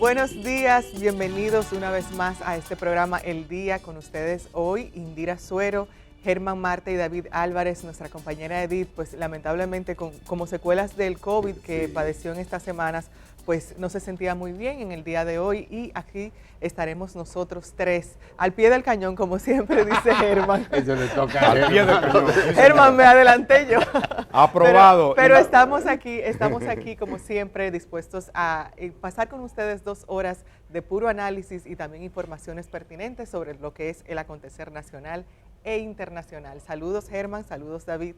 Buenos días, bienvenidos una vez más a este programa El Día. Con ustedes hoy Indira Suero, Germán Marte y David Álvarez. Nuestra compañera Edith, pues lamentablemente como secuelas del COVID que padeció en estas semanas, pues no se sentía muy bien en el día de hoy, y aquí estaremos nosotros tres, al pie del cañón, como siempre dice Germán. Eso le toca al pie del cañón. Germán, me adelanté yo. Aprobado. Pero estamos aquí como siempre dispuestos a pasar con ustedes 2 horas de puro análisis y también informaciones pertinentes sobre lo que es el acontecer nacional e internacional. Saludos Germán, saludos David.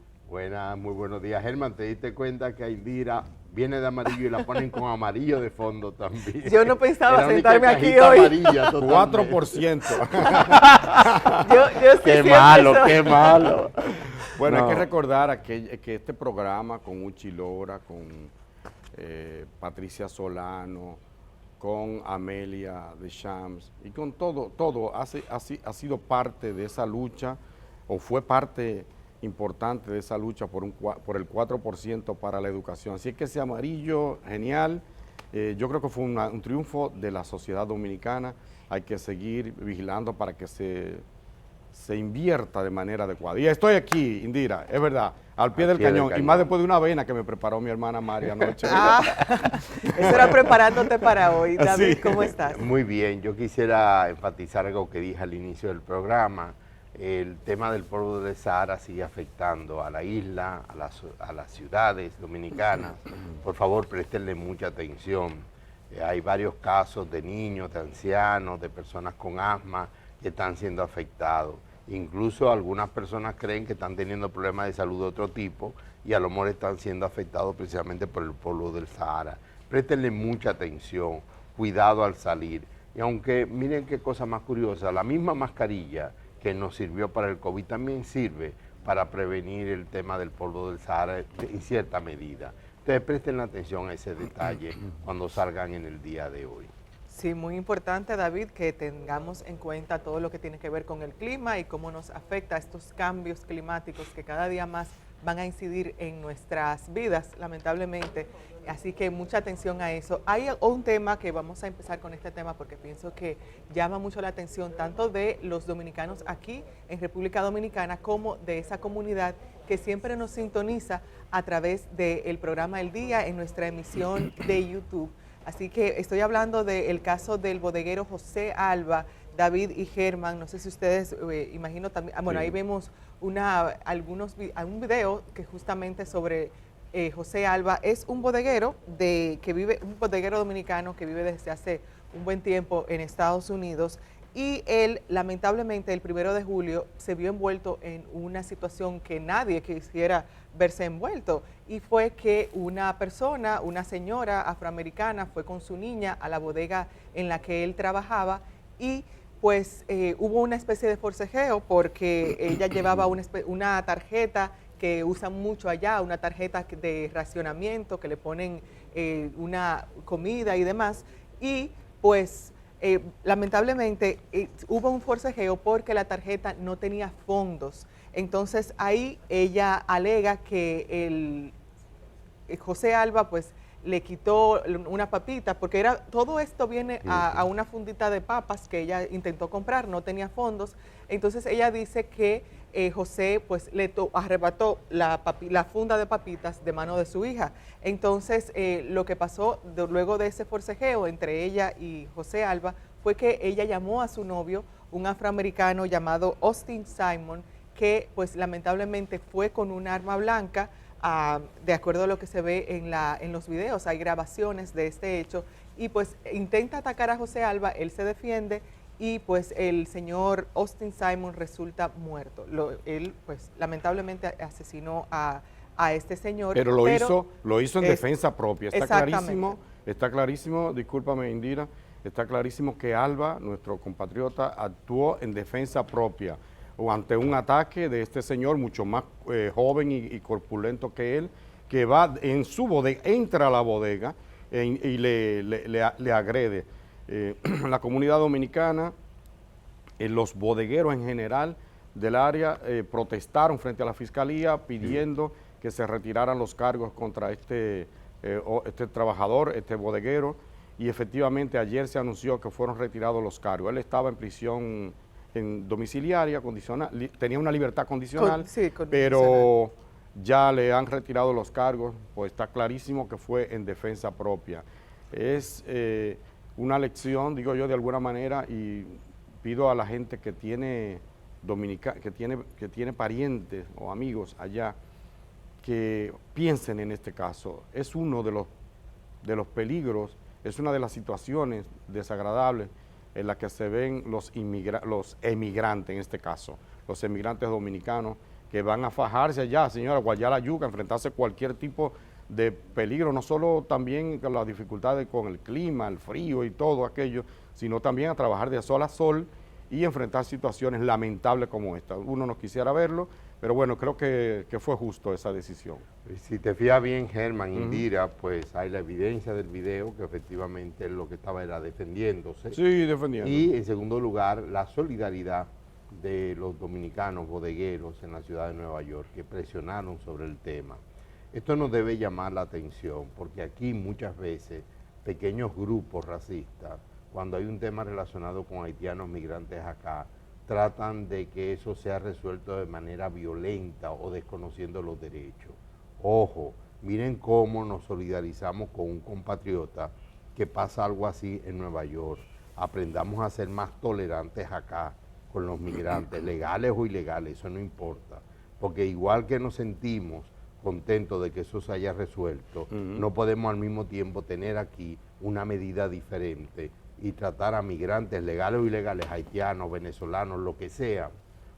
Muy buenos días. Germán, ¿te diste cuenta que a Indira viene de amarillo y la ponen con amarillo de fondo también? Yo no pensaba sentarme aquí hoy. 4%. yo qué malo, qué malo. Bueno, hay que recordar que este programa con Uchi Lora, con Patricia Solano, con Amelia de Shams y con todo ha sido parte de esa lucha, o fue parte importante de esa lucha por el 4% para la educación. Así es que ese amarillo, genial. Yo creo que fue un triunfo de la sociedad dominicana. Hay que seguir vigilando para que se invierta de manera adecuada. Y estoy aquí, Indira, es verdad, al pie del cañón, y más después de una avena que me preparó mi hermana María anoche. Eso era preparándote para hoy. David, sí. ¿Cómo estás? Muy bien, yo quisiera enfatizar algo que dije al inicio del programa. El tema del polvo del Sahara sigue afectando a la isla, a las ciudades dominicanas. Por favor, préstenle mucha atención. Hay varios casos de niños, de ancianos, de personas con asma que están siendo afectados. Incluso algunas personas creen que están teniendo problemas de salud de otro tipo y a lo mejor están siendo afectados precisamente por el polvo del Sahara. Préstenle mucha atención, cuidado al salir. Y aunque miren qué cosa más curiosa, la misma mascarilla que nos sirvió para el COVID también sirve para prevenir el tema del polvo del Sahara en cierta medida. Entonces presten atención a ese detalle cuando salgan en el día de hoy. Sí, muy importante, David, que tengamos en cuenta todo lo que tiene que ver con el clima y cómo nos afecta estos cambios climáticos que cada día más van a incidir en nuestras vidas, lamentablemente. Así que mucha atención a eso. Hay un tema que vamos a empezar con este tema porque pienso que llama mucho la atención tanto de los dominicanos aquí en República Dominicana como de esa comunidad que siempre nos sintoniza a través del programa El Día en nuestra emisión de YouTube. Así que estoy hablando del caso del bodeguero José Alba. David y Germán, no sé si ustedes, imagino también, bueno, sí. Ahí vemos un video que justamente sobre José Alba. Es un bodeguero un bodeguero dominicano que vive desde hace un buen tiempo en Estados Unidos, y él lamentablemente el 1 de julio se vio envuelto en una situación que nadie quisiera verse envuelto, y fue que una persona, una señora afroamericana, fue con su niña a la bodega en la que él trabajaba, y pues hubo una especie de forcejeo porque ella llevaba una tarjeta que usan mucho allá, una tarjeta de racionamiento que le ponen una comida y demás, y pues lamentablemente hubo un forcejeo porque la tarjeta no tenía fondos. Entonces ahí ella alega que José Alba pues le quitó una papita, porque todo esto viene a una fundita de papas que ella intentó comprar, no tenía fondos. Entonces ella dice que José pues le arrebató la funda de papitas de mano de su hija. Entonces lo que pasó luego de ese forcejeo entre ella y José Alba fue que ella llamó a su novio, un afroamericano llamado Austin Simon, que pues lamentablemente fue con un arma blanca. De acuerdo a lo que se ve en los videos, hay grabaciones de este hecho, y pues intenta atacar a José Alba, él se defiende, y pues el señor Austin Simon resulta muerto. Él pues lamentablemente asesinó a este señor. Pero lo hizo en defensa propia. Está clarísimo, discúlpame Indira, está clarísimo que Alba, nuestro compatriota, actuó en defensa propia o ante un ataque de este señor mucho más joven y corpulento que él, que va en su bodega, entra a la bodega y le agrede. La comunidad dominicana, los bodegueros en general del área protestaron frente a la fiscalía pidiendo que se retiraran los cargos contra este trabajador, este bodeguero, y efectivamente ayer se anunció que fueron retirados los cargos. Él estaba en prisión en domiciliaria, condicional, tenía una libertad condicional, pero ya le han retirado los cargos, pues está clarísimo que fue en defensa propia. Es una lección, digo yo de alguna manera, y pido a la gente que tiene que tiene parientes o amigos allá, que piensen en este caso. Es uno de los peligros, es una de las situaciones desagradables en la que se ven los emigrantes, en este caso, los emigrantes dominicanos que van a fajarse allá, señora, guayar la yuca, enfrentarse a cualquier tipo de peligro, no solo también con las dificultades con el clima, el frío y todo aquello, sino también a trabajar de sol a sol y enfrentar situaciones lamentables como esta. Uno no quisiera verlo, pero bueno, creo que fue justo esa decisión. Si te fijas bien, Germán, Indira, pues hay la evidencia del video que efectivamente lo que estaba era defendiéndose. Sí, defendiendo. Y en segundo lugar, la solidaridad de los dominicanos bodegueros en la ciudad de Nueva York que presionaron sobre el tema. Esto nos debe llamar la atención porque aquí muchas veces pequeños grupos racistas, cuando hay un tema relacionado con haitianos migrantes acá, tratan de que eso sea resuelto de manera violenta o desconociendo los derechos. Ojo, miren cómo nos solidarizamos con un compatriota que pasa algo así en Nueva York. Aprendamos a ser más tolerantes acá con los migrantes, legales o ilegales, eso no importa. Porque igual que nos sentimos contentos de que eso se haya resuelto, no podemos al mismo tiempo tener aquí una medida diferente y tratar a migrantes legales o ilegales, haitianos, venezolanos, lo que sea,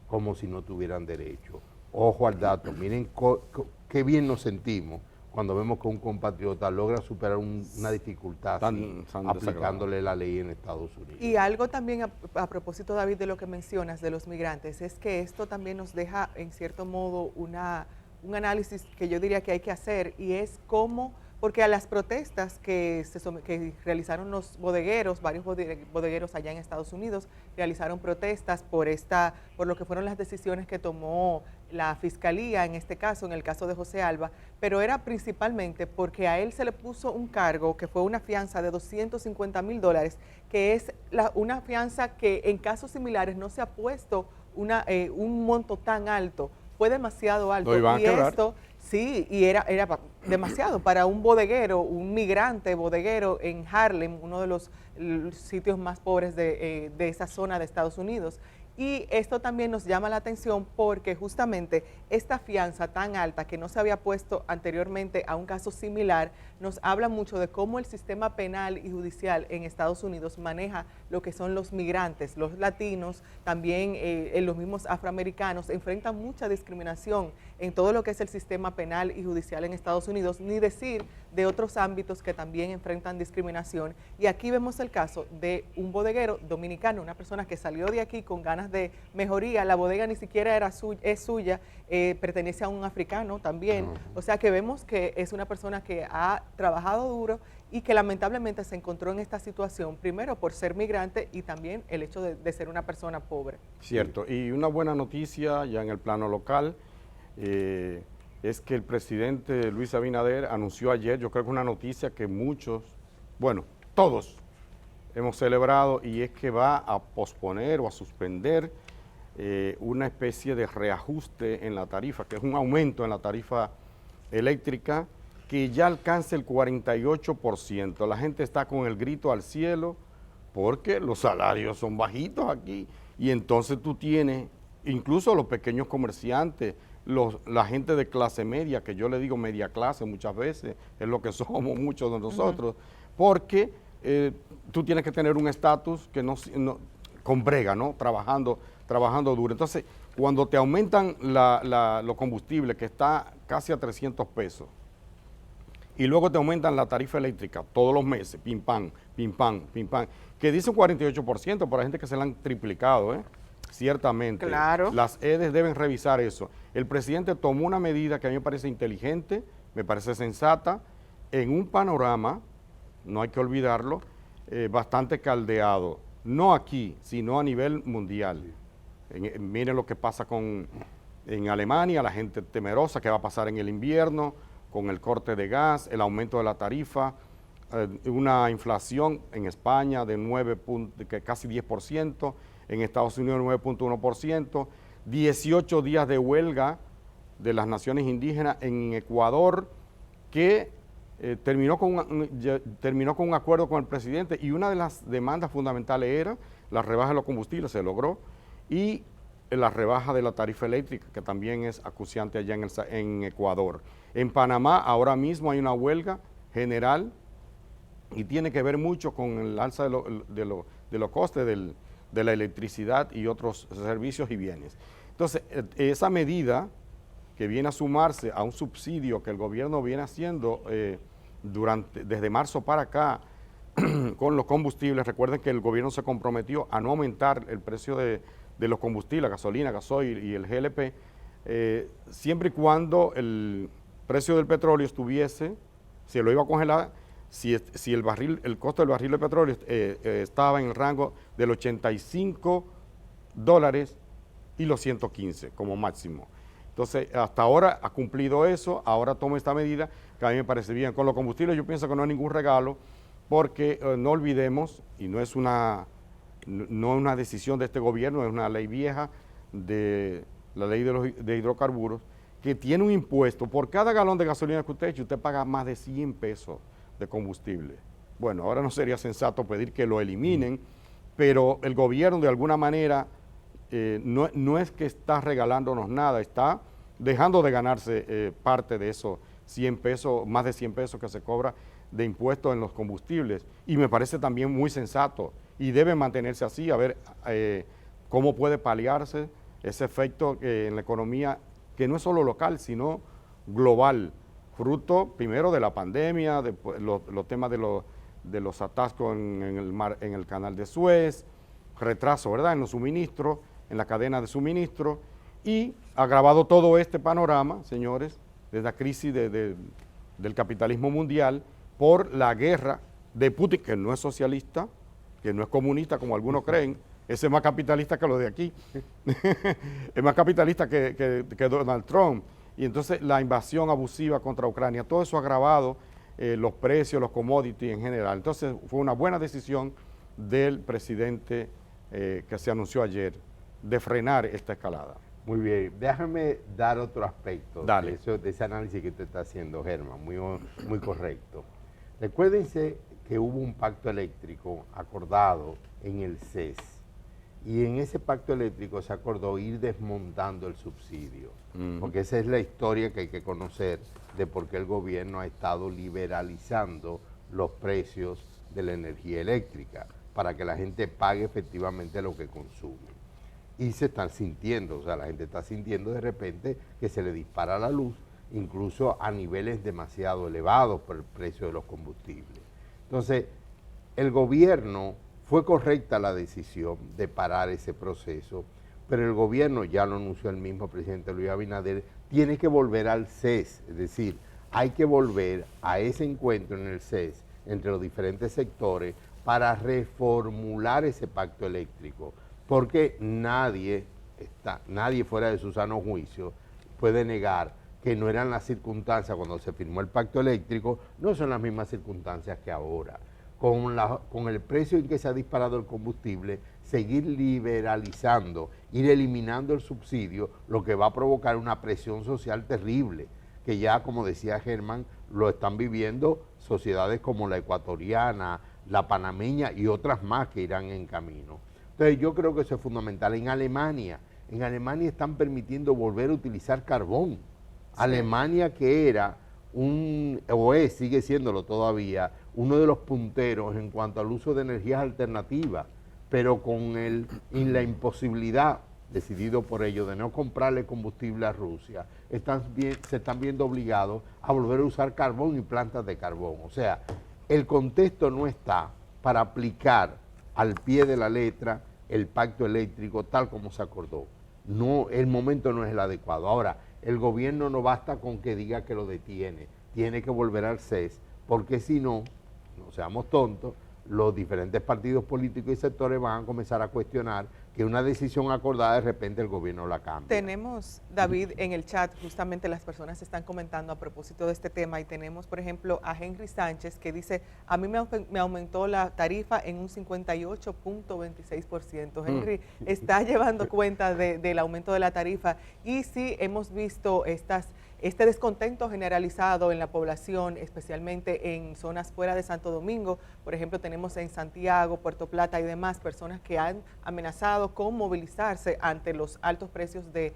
como si no tuvieran derecho. Ojo al dato, miren qué bien nos sentimos cuando vemos que un compatriota logra superar una dificultad aplicándole la ley en Estados Unidos. Y algo también a propósito, David, de lo que mencionas de los migrantes, es que esto también nos deja en cierto modo un análisis que yo diría que hay que hacer, y es cómo, porque a las protestas que realizaron los bodegueros, varios bodegueros allá en Estados Unidos, realizaron protestas por lo que fueron las decisiones que tomó la Fiscalía, en este caso, en el caso de José Alba, pero era principalmente porque a él se le puso un cargo que fue una fianza de $250,000, que es una fianza que en casos similares no se ha puesto un monto tan alto. Fue demasiado alto. Lo iban a quebrar. Esto, sí, y era demasiado para un bodeguero, un migrante bodeguero en Harlem, uno de los sitios más pobres de esa zona de Estados Unidos. Y esto también nos llama la atención porque justamente esta fianza tan alta que no se había puesto anteriormente a un caso similar, nos habla mucho de cómo el sistema penal y judicial en Estados Unidos maneja lo que son los migrantes, los latinos, también los mismos afroamericanos, enfrentan mucha discriminación en todo lo que es el sistema penal y judicial en Estados Unidos, ni decir de otros ámbitos que también enfrentan discriminación. Y aquí vemos el caso de un bodeguero dominicano, una persona que salió de aquí con ganas de mejoría, la bodega ni siquiera es suya, pertenece a un africano también, o sea que vemos que es una persona que ha trabajado duro y que lamentablemente se encontró en esta situación, primero por ser migrante y también el hecho de ser una persona pobre. Cierto, y una buena noticia ya en el plano local es que el presidente Luis Abinader anunció ayer, yo creo que una noticia que muchos, bueno, todos hemos celebrado, y es que va a posponer o a suspender una especie de reajuste en la tarifa, que es un aumento en la tarifa eléctrica que ya alcanza el 48%. La gente está con el grito al cielo porque los salarios son bajitos aquí, y entonces tú tienes, incluso los pequeños comerciantes, la gente de clase media, que yo le digo media clase muchas veces, es lo que somos muchos de nosotros, porque tú tienes que tener un estatus que no con brega, ¿no? Trabajando duro. Entonces, cuando te aumentan los combustibles, que está casi a 300 pesos, y luego te aumentan la tarifa eléctrica todos los meses, pim pam, que dice un 48%, para gente que se la han triplicado, ciertamente. Claro. Las EDES deben revisar eso. El presidente tomó una medida que a mí me parece inteligente, me parece sensata, en un panorama, no hay que olvidarlo, bastante caldeado, no aquí, sino a nivel mundial. Miren lo que pasa en Alemania, la gente temerosa, qué va a pasar en el invierno, con el corte de gas, el aumento de la tarifa. una inflación en España de casi 10%, en Estados Unidos 9.1%, 18 días de huelga de las naciones indígenas en Ecuador, que terminó con un acuerdo con el presidente, y una de las demandas fundamentales era la rebaja de los combustibles, se logró, y la rebaja de la tarifa eléctrica, que también es acuciante allá en Ecuador. En Panamá ahora mismo hay una huelga general y tiene que ver mucho con el alza de los costes de la electricidad y otros servicios y bienes. Entonces, esa medida que viene a sumarse a un subsidio que el gobierno viene haciendo desde marzo para acá con los combustibles. Recuerden que el gobierno se comprometió a no aumentar el precio de los combustibles, gasolina, gasoil y el GLP, siempre y cuando el precio del petróleo se lo iba a congelar, si el costo del barril de petróleo estaba en el rango del $85 y los 115 como máximo. Entonces, hasta ahora ha cumplido eso, ahora toma esta medida que a mí me parece bien. Con los combustibles yo pienso que no es ningún regalo, porque no olvidemos, y no es una decisión de este gobierno, es una ley vieja, de la ley de hidrocarburos, que tiene un impuesto. Por cada galón de gasolina que usted eche, usted paga más de 100 pesos de combustible. Bueno, ahora no sería sensato pedir que lo eliminen, pero el gobierno de alguna manera no es que está regalándonos nada, está dejando de ganarse parte de esos 100 pesos, más de 100 pesos que se cobra de impuestos en los combustibles, y me parece también muy sensato y debe mantenerse así, a ver cómo puede paliarse ese efecto en la economía, que no es solo local, sino global, fruto primero de la pandemia, de los temas de los atascos en el canal de Suez, retraso, ¿verdad?, en los suministros, en la cadena de suministro, y agravado todo este panorama, señores, de la crisis del capitalismo mundial por la guerra de Putin, que no es socialista, que no es comunista como algunos creen, ese es más capitalista que lo de aquí, es más capitalista que Donald Trump, y entonces la invasión abusiva contra Ucrania, todo eso ha agravado los precios, los commodities en general. Entonces fue una buena decisión del presidente que se anunció ayer de frenar esta escalada. Muy bien, déjame dar otro aspecto Dale. de ese análisis que usted está haciendo, Germán, muy correcto. Recuérdense que hubo un pacto eléctrico acordado en el CES, y en ese pacto eléctrico se acordó ir desmontando el subsidio, porque esa es la historia que hay que conocer de por qué el gobierno ha estado liberalizando los precios de la energía eléctrica, para que la gente pague efectivamente lo que consume. Y se están sintiendo, o sea, la gente está sintiendo de repente que se le dispara la luz, incluso a niveles demasiado elevados por el precio de los combustibles. Entonces, el gobierno, fue correcta la decisión de parar ese proceso, pero el gobierno, ya lo anunció el mismo presidente Luis Abinader, tiene que volver al CES, es decir, hay que volver a ese encuentro en el CES entre los diferentes sectores para reformular ese pacto eléctrico, porque nadie fuera de su sano juicio puede negar que no eran las circunstancias cuando se firmó el pacto eléctrico, no son las mismas circunstancias que ahora. Con el precio en que se ha disparado el combustible, seguir liberalizando, ir eliminando el subsidio, lo que va a provocar una presión social terrible, que ya, como decía Germán, lo están viviendo sociedades como la ecuatoriana, la panameña y otras más que irán en camino. Entonces yo creo que eso es fundamental. En Alemania están permitiendo volver a utilizar carbón. Sí. Alemania, que era sigue siéndolo todavía, uno de los punteros en cuanto al uso de energías alternativas, pero con la imposibilidad, decidido por ellos, de no comprarle combustible a Rusia, se están viendo obligados a volver a usar carbón y plantas de carbón. O sea, el contexto no está para aplicar al pie de la letra el pacto eléctrico tal como se acordó. No, el momento no es el adecuado. Ahora, el gobierno no basta con que diga que lo detiene, tiene que volver al CES, porque si no, no seamos tontos, los diferentes partidos políticos y sectores van a comenzar a cuestionar que una decisión acordada de repente el gobierno la cambia. Tenemos, David, en el chat, justamente las personas están comentando a propósito de este tema y tenemos, por ejemplo, a Henry Sánchez que dice, a mí me aumentó la tarifa en un 58.26%. Henry está llevando cuenta del aumento de la tarifa y sí hemos visto este descontento generalizado en la población, especialmente en zonas fuera de Santo Domingo. Por ejemplo, tenemos en Santiago, Puerto Plata y demás personas que han amenazado con movilizarse ante los altos precios de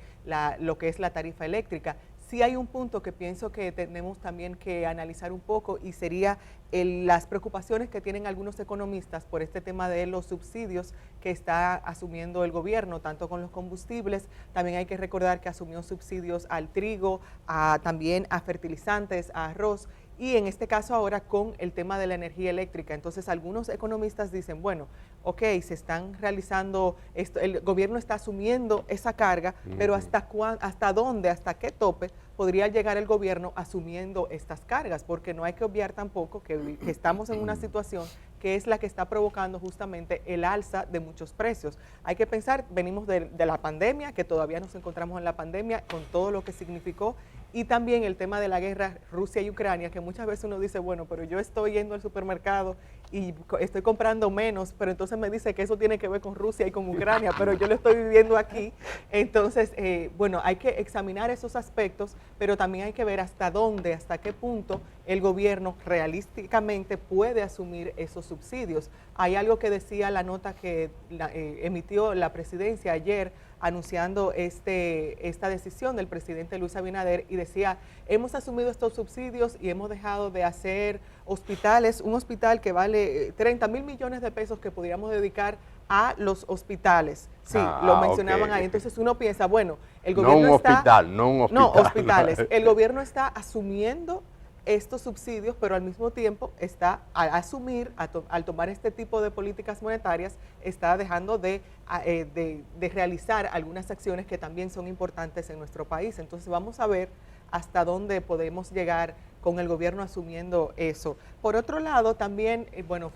lo que es la tarifa eléctrica. Sí hay un punto que pienso que tenemos también que analizar un poco y sería las preocupaciones que tienen algunos economistas por este tema de los subsidios que está asumiendo el gobierno, tanto con los combustibles. También hay que recordar que asumió subsidios al trigo, también a fertilizantes, a arroz, y en este caso ahora con el tema de la energía eléctrica. Entonces algunos economistas dicen, bueno, ok, se están realizando esto, el gobierno está asumiendo esa carga, pero ¿hasta dónde, hasta qué tope podría llegar el gobierno asumiendo estas cargas? Porque no hay que obviar tampoco que estamos en una situación que es la que está provocando justamente el alza de muchos precios. Hay que pensar, venimos de la pandemia, que todavía nos encontramos en la pandemia, con todo lo que significó, y también el tema de la guerra Rusia y Ucrania, que muchas veces uno dice, bueno, pero yo estoy yendo al supermercado y estoy comprando menos, pero entonces me dice que eso tiene que ver con Rusia y con Ucrania, pero yo lo estoy viviendo aquí. Entonces, bueno, hay que examinar esos aspectos, pero también hay que ver hasta dónde, hasta qué punto el gobierno realísticamente puede asumir esos subsidios. Hay algo que decía la nota que emitió la presidencia ayer, anunciando esta decisión del presidente Luis Abinader, y decía, hemos asumido estos subsidios y hemos dejado de hacer hospitales, un hospital que vale 30,000 millones de pesos que podríamos dedicar a los hospitales. Sí, lo mencionaban ahí. Entonces uno piensa, bueno, el gobierno no un hospital. No, hospitales. El gobierno está asumiendo estos subsidios, pero al mismo tiempo está al tomar este tipo de políticas monetarias, está dejando de realizar algunas acciones que también son importantes en nuestro país. Entonces vamos a ver hasta dónde podemos llegar con el gobierno asumiendo eso. Por otro lado, también, bueno,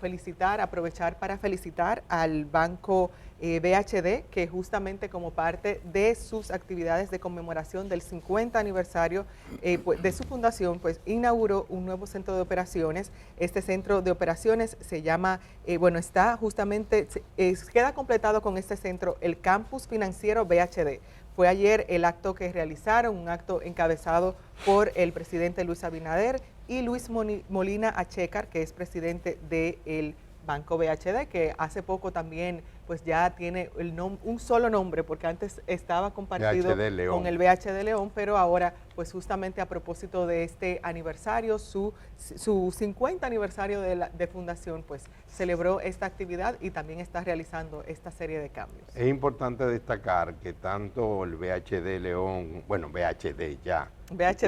aprovechar para felicitar al Banco BHD, que justamente como parte de sus actividades de conmemoración del 50 aniversario de su fundación, pues inauguró un nuevo centro de operaciones. Este centro de operaciones se llama, está justamente, queda completado con este centro el Campus Financiero BHD. Fue ayer el acto que realizaron, un acto encabezado por el presidente Luis Abinader y Luis Molina Achecar, que es presidente del Banco BHD, que hace poco también pues ya tiene un solo nombre, porque antes estaba compartido con el BHD León, pero ahora pues justamente a propósito de este aniversario, su 50 aniversario de fundación, pues celebró esta actividad y también está realizando esta serie de cambios. Es importante destacar que tanto el BHD León, BHD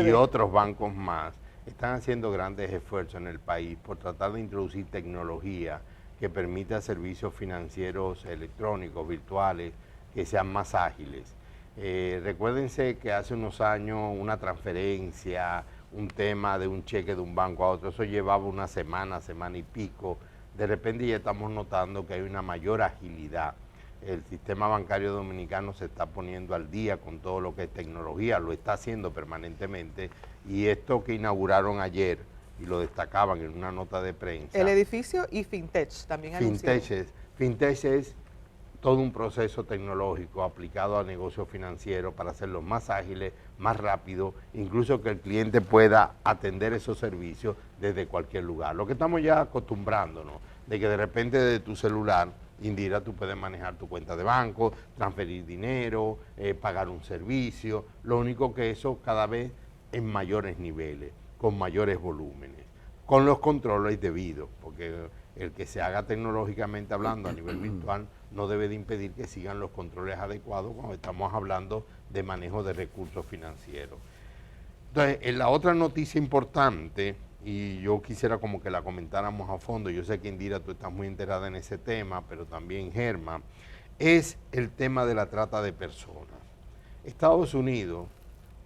y otros bancos más, están haciendo grandes esfuerzos en el país por tratar de introducir tecnología que permita servicios financieros electrónicos, virtuales, que sean más ágiles. Recuérdense que hace unos años una transferencia, un tema de un cheque de un banco a otro, eso llevaba una semana y pico. De repente ya estamos notando que hay una mayor agilidad. El sistema bancario dominicano se está poniendo al día con todo lo que es tecnología, lo está haciendo permanentemente, y esto que inauguraron ayer, y lo destacaban en una nota de prensa. El edificio y Fintech también anunció. Fintech es todo un proceso tecnológico aplicado a negocios financieros para hacerlos más ágiles, más rápidos, incluso que el cliente pueda atender esos servicios desde cualquier lugar. Lo que estamos ya acostumbrándonos, de que de repente desde tu celular, Indira, tú puedes manejar tu cuenta de banco, transferir dinero, pagar un servicio, lo único que eso cada vez en mayores niveles, con mayores volúmenes, con los controles debidos, porque el que se haga tecnológicamente hablando a nivel virtual no debe de impedir que sigan los controles adecuados cuando estamos hablando de manejo de recursos financieros. Entonces, en la otra noticia importante, y yo quisiera como que la comentáramos a fondo, yo sé que Indira tú estás muy enterada en ese tema, pero también Germa, es el tema de la trata de personas. Estados Unidos,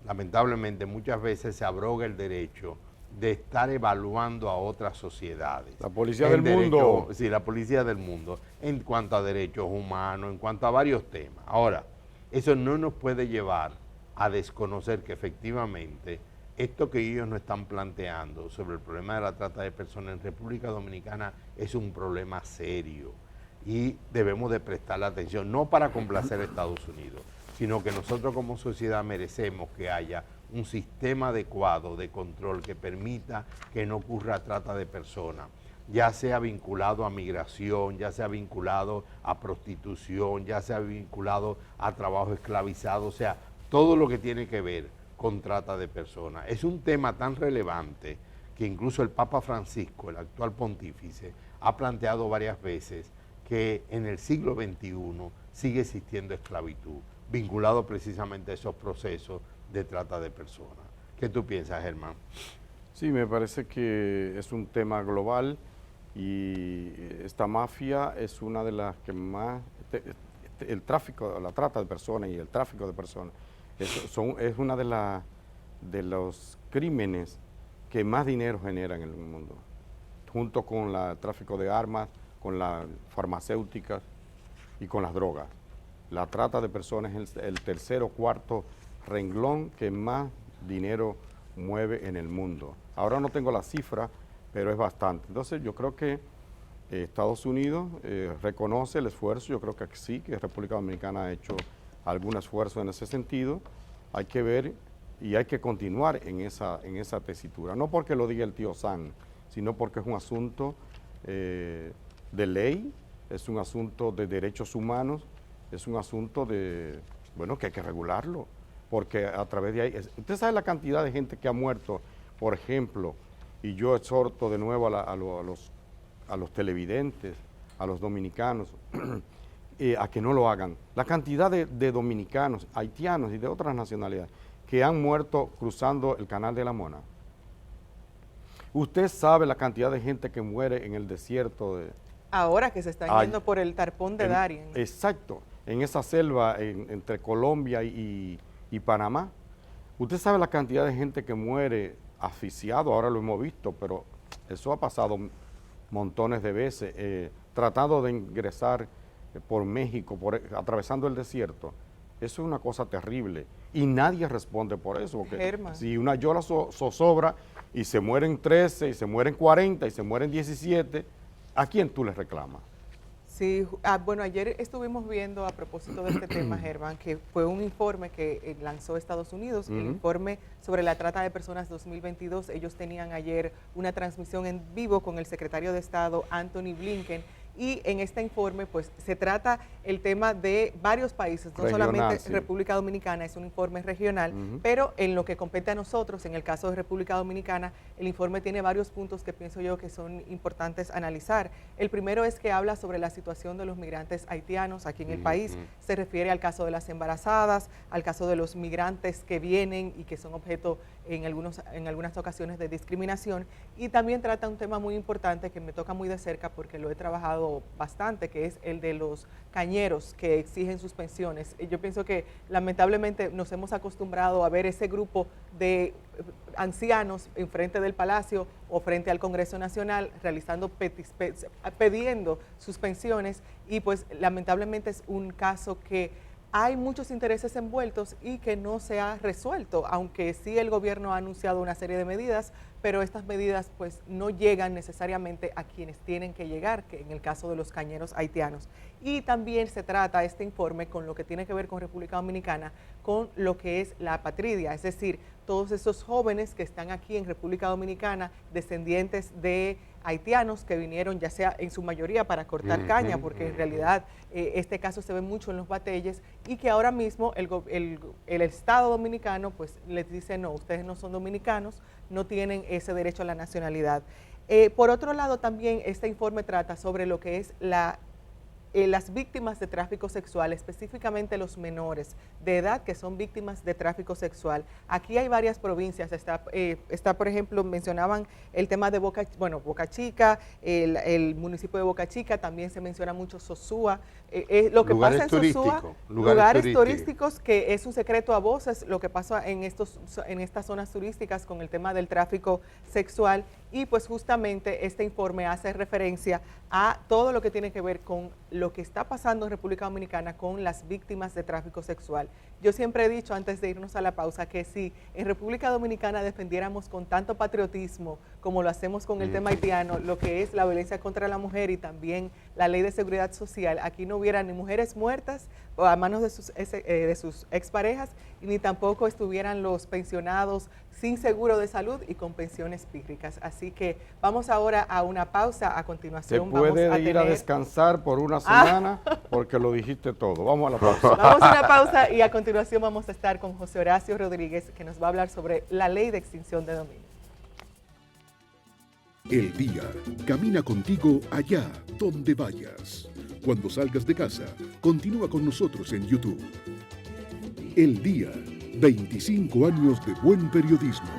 lamentablemente, muchas veces se abroga el derecho de estar evaluando a otras sociedades. La policía del mundo. Sí, la policía del mundo, en cuanto a derechos humanos, en cuanto a varios temas. Ahora, eso no nos puede llevar a desconocer que efectivamente esto que ellos nos están planteando sobre el problema de la trata de personas en República Dominicana es un problema serio y debemos de prestarle atención, no para complacer a Estados Unidos, sino que nosotros como sociedad merecemos que haya un sistema adecuado de control que permita que no ocurra trata de personas, ya sea vinculado a migración, ya sea vinculado a prostitución, ya sea vinculado a trabajo esclavizado, o sea, todo lo que tiene que ver con trata de personas. Es un tema tan relevante que incluso el Papa Francisco, el actual pontífice, ha planteado varias veces que en el siglo XXI sigue existiendo esclavitud, vinculado precisamente a esos procesos de trata de personas. ¿Qué tú piensas, Germán? Sí, me parece que es un tema global y esta mafia es una de las que más, el tráfico, la trata de personas y el tráfico de personas, es una de los crímenes que más dinero generan en el mundo, junto con el tráfico de armas, con las farmacéuticas y con las drogas. La trata de personas es el tercer o cuarto renglón que más dinero mueve en el mundo. Ahora no tengo la cifra, pero es bastante. Entonces yo creo que Estados Unidos reconoce el esfuerzo, yo creo que sí, que República Dominicana ha hecho algún esfuerzo en ese sentido. Hay que ver y hay que continuar en esa tesitura, no porque lo diga el tío Sam, sino porque es un asunto de ley, es un asunto de derechos humanos, es un asunto de, bueno, que hay que regularlo, porque a través de ahí, usted sabe la cantidad de gente que ha muerto, por ejemplo, y yo exhorto de nuevo a los televidentes, a los dominicanos, a que no lo hagan. La cantidad de dominicanos, haitianos y de otras nacionalidades que han muerto cruzando el Canal de la Mona. Usted sabe la cantidad de gente que muere en el desierto de... Ahora que se están yendo por el tarpón de Darién. Exacto, en esa selva entre Colombia y Panamá. Usted sabe la cantidad de gente que muere asfixiado, ahora lo hemos visto, pero eso ha pasado montones de veces, tratando de ingresar por México, atravesando el desierto. Eso es una cosa terrible y nadie responde por eso, porque Germán, si una yola zozobra y se mueren 13 y se mueren 40 y se mueren 17, ¿a quién tú le reclamas? sí, bueno, ayer estuvimos viendo a propósito de este tema, Germán, que fue un informe que lanzó Estados Unidos, el informe sobre la trata de personas 2022. Ellos tenían ayer una transmisión en vivo con el secretario de Estado, Anthony Blinken, y en este informe pues se trata el tema de varios países, no Regional, solamente sí. República Dominicana, es un informe regional, pero en lo que compete a nosotros, en el caso de República Dominicana, el informe tiene varios puntos que pienso yo que son importantes analizar. El primero es que habla sobre la situación de los migrantes haitianos aquí en el país, se refiere al caso de las embarazadas, al caso de los migrantes que vienen y que son objeto en algunas ocasiones de discriminación, y también trata un tema muy importante que me toca muy de cerca porque lo he trabajado bastante, que es el de los cañeros que exigen sus pensiones. Yo pienso que lamentablemente nos hemos acostumbrado a ver ese grupo de ancianos enfrente del Palacio o frente al Congreso Nacional realizando pidiendo sus pensiones, y pues lamentablemente es un caso que hay muchos intereses envueltos y que no se ha resuelto, aunque sí el gobierno ha anunciado una serie de medidas, pero estas medidas pues no llegan necesariamente a quienes tienen que llegar, que en el caso de los cañeros haitianos. Y también se trata este informe con lo que tiene que ver con República Dominicana, con lo que es la apatridia, es decir, todos esos jóvenes que están aquí en República Dominicana, descendientes de haitianos que vinieron ya sea en su mayoría para cortar caña, porque en realidad este caso se ve mucho en los bateyes, y que ahora mismo el Estado dominicano pues les dice no, ustedes no son dominicanos, no tienen ese derecho a la nacionalidad. Por otro lado también este informe trata sobre lo que es la las víctimas de tráfico sexual, específicamente los menores de edad que son víctimas de tráfico sexual. Aquí hay varias provincias, está por ejemplo, mencionaban el tema de Boca Chica, el municipio de Boca Chica, también se menciona mucho Sosúa. Lo que pasa en Sosúa, lugares turísticos, que es un secreto a voces, lo que pasa en estas zonas turísticas con el tema del tráfico sexual, y pues justamente este informe hace referencia a todo lo que tiene que ver con lo que está pasando en República Dominicana con las víctimas de tráfico sexual. Yo siempre he dicho antes de irnos a la pausa que si en República Dominicana defendiéramos con tanto patriotismo como lo hacemos con el tema haitiano, lo que es la violencia contra la mujer y también la ley de seguridad social, aquí no hubiera ni mujeres muertas a manos de sus exparejas, ni tampoco estuvieran los pensionados sin seguro de salud y con pensiones pírricas. Así que vamos ahora a una pausa. A continuación vamos a ir a descansar por una semana porque lo dijiste todo. Vamos a la pausa. Vamos a una pausa y a continuación vamos a estar con José Horacio Rodríguez, que nos va a hablar sobre la ley de extinción de dominio. El día camina contigo allá donde vayas. Cuando salgas de casa, continúa con nosotros en YouTube. El día, 25 años de buen periodismo.